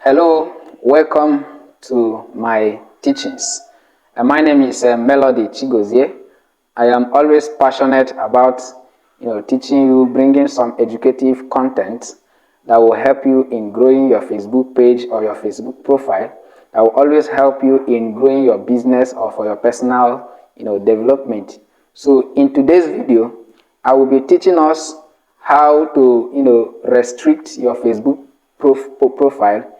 Hello, welcome to my teachings. My name is Melody Chigozie. I am always passionate about teaching you, bringing some educative content that will help you in growing your Facebook page or your Facebook profile. That will always help you in growing your business or for your personal development. So in today's video, I will be teaching us how to restrict your Facebook profile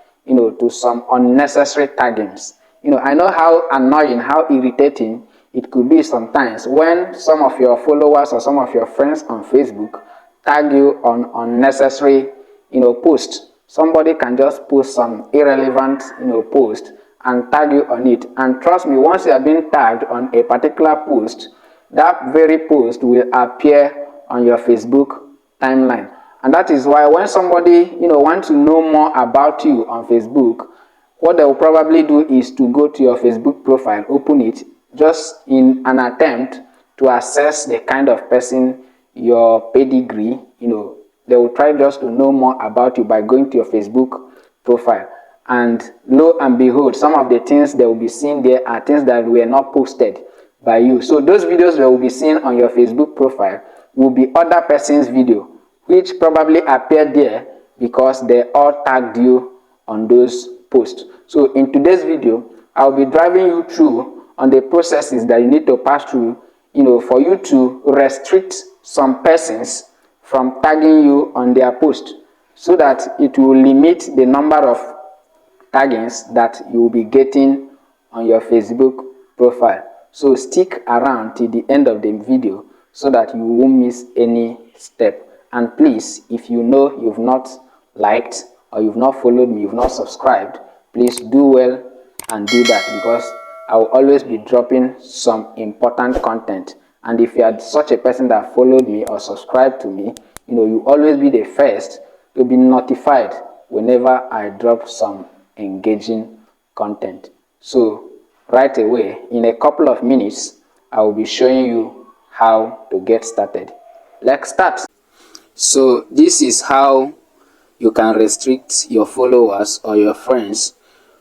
to some unnecessary taggings. I know how annoying, how irritating it could be sometimes when some of your followers or some of your friends on Facebook tag you on unnecessary post. Somebody can just post some irrelevant post and tag you on it, and trust me, once you are being tagged on a particular post, that very post will appear on your Facebook timeline. And that is why when somebody wants to know more about you on Facebook, what they will probably do is to go to your Facebook profile, open it, just in an attempt to assess the kind of person, your pedigree. They will try just to know more about you by going to your Facebook profile. And lo and behold, some of the things they will be seeing there are things that were not posted by you. So those videos that will be seen on your Facebook profile will be other person's video, which probably appeared there because they all tagged you on those posts. So in today's video, I'll be driving you through on the processes that you need to pass through, for you to restrict some persons from tagging you on their post, so that it will limit the number of taggings that you will be getting on your Facebook profile. So stick around till the end of the video so that you won't miss any step. And please, if you know you've not liked or you've not followed me, you've not subscribed, please do well and do that, because I will always be dropping some important content. And if you are such a person that followed me or subscribed to me, you always be the first to be notified whenever I drop some engaging content. So right away, in a couple of minutes, I will be showing you how to get started. Let's start. So this is how you can restrict your followers or your friends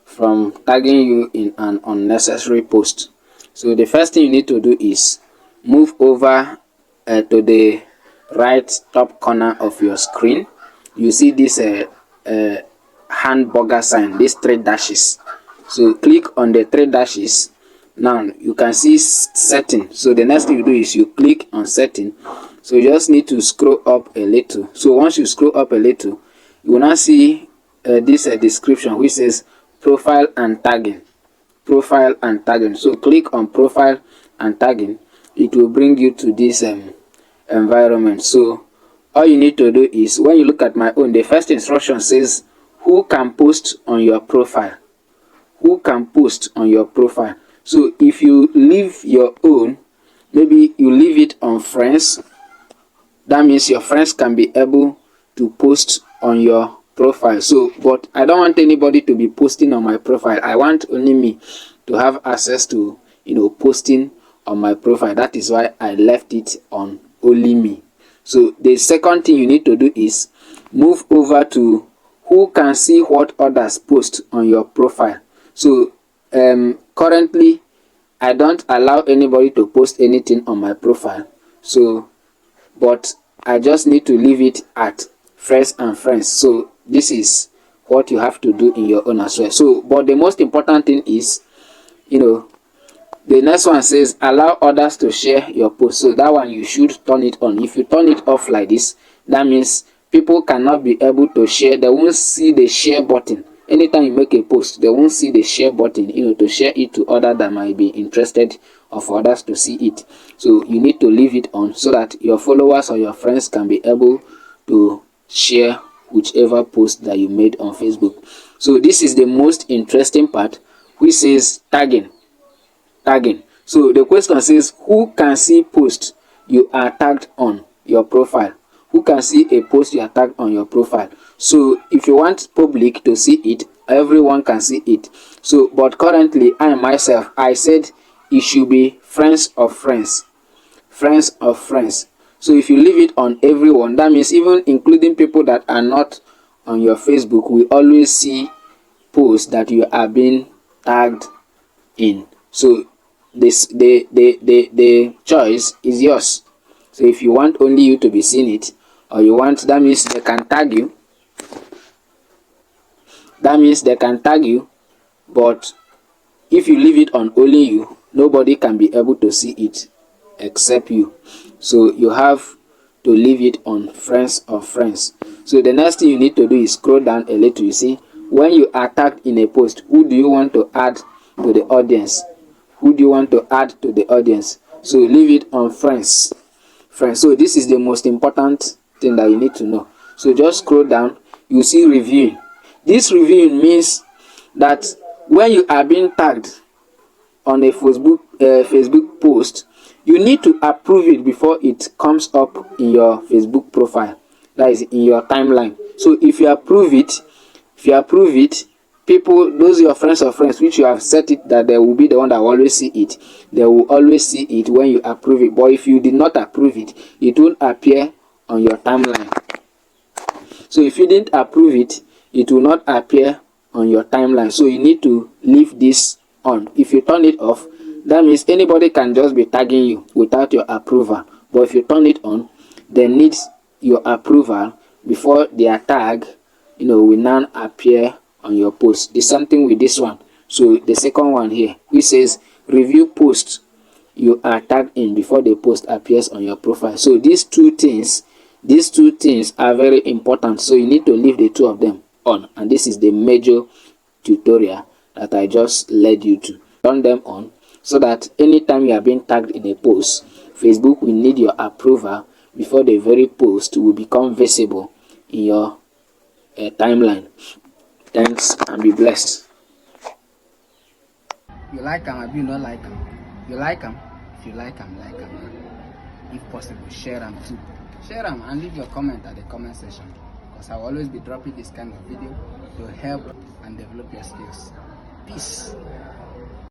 from tagging you in an unnecessary post. So the first thing you need to do is move over to the right top corner of your screen. You see this hamburger sign, these 3 dashes. So click on the 3 dashes. Now you can see setting. So the next thing you do is you click on setting. So you just need to scroll up a little. So once you scroll up a little, you will now see this description which says profile and tagging. Profile and tagging. So click on profile and tagging. It will bring you to this environment. So all you need to do is, when you look at my own, the first instruction says who can post on your profile. Who can post on your profile. So if you leave your own, maybe you leave it on friends, that means your friends can be able to post on your profile. So, but I don't want anybody to be posting on my profile. I want only me to have access to posting on my profile. That is why I left it on only me. So the second thing you need to do is move over to who can see what others post on your profile. So currently I don't allow anybody to post anything on my profile. So but I just need to leave it at friends and friends. So this is what you have to do in your own as well. So but the most important thing is, the next one says allow others to share your post. So that one you should turn it on. If you turn it off like this, that means people cannot be able to share. They won't see the share button. Anytime you make a post, they won't see the share button, to share it to others that might be interested, or for others to see it. So you need to leave it on so that your followers or your friends can be able to share whichever post that you made on Facebook. So this is the most interesting part, which says tagging. Tagging. So the question says who can see post you are tagged on your profile. Who can see a post you are tagged on your profile. So if you want public to see it, everyone can see it. So but currently I myself, I said it should be friends of friends. Friends of friends. So if you leave it on everyone, that means even including people that are not on your Facebook will always see post that you are being tagged in. So the choice is yours. So if you want only you to be seeing it, or you want, that means they can tag you. That means they can tag you, but if you leave it on only you, nobody can be able to see it except you. So you have to leave it on friends of friends. So the next thing you need to do is scroll down a little. You see, when you are tagged in a post, who do you want to add to the audience? Who do you want to add to the audience? So leave it on friends. Friends. So this is the most important thing that you need to know. So just scroll down. You see reviewing. This reviewing means that when you are being tagged on a Facebook post, you need to approve it before it comes up in your Facebook profile, that is in your timeline. So if you approve it, people, those your friends or friends which you have set it that they will be the one that will always see it, they will always see it when you approve it. But if you did not approve it, it won't appear on your timeline. So if you didn't approve it, it will not appear on your timeline. So you need to leave this on. If you turn it off, that means anybody can just be tagging you without your approval. But if you turn it on, they need your approval before their tag, will now appear on your post. The same thing with this one. So the second one here, which says review post, you are tagged in before the post appears on your profile. So these two things are very important. So you need to leave the two of them on, and this is the major tutorial that I just led you to. Turn them on so that anytime you are being tagged in a post, Facebook will need your approval before the very post will become visible in your timeline. Thanks and be blessed. You like them, or you not like them? You like them? If you like them, like them. If possible, share them too. Share them and leave your comment at the comment section, because I will always be dropping this kind of video to help and develop your skills. Peace.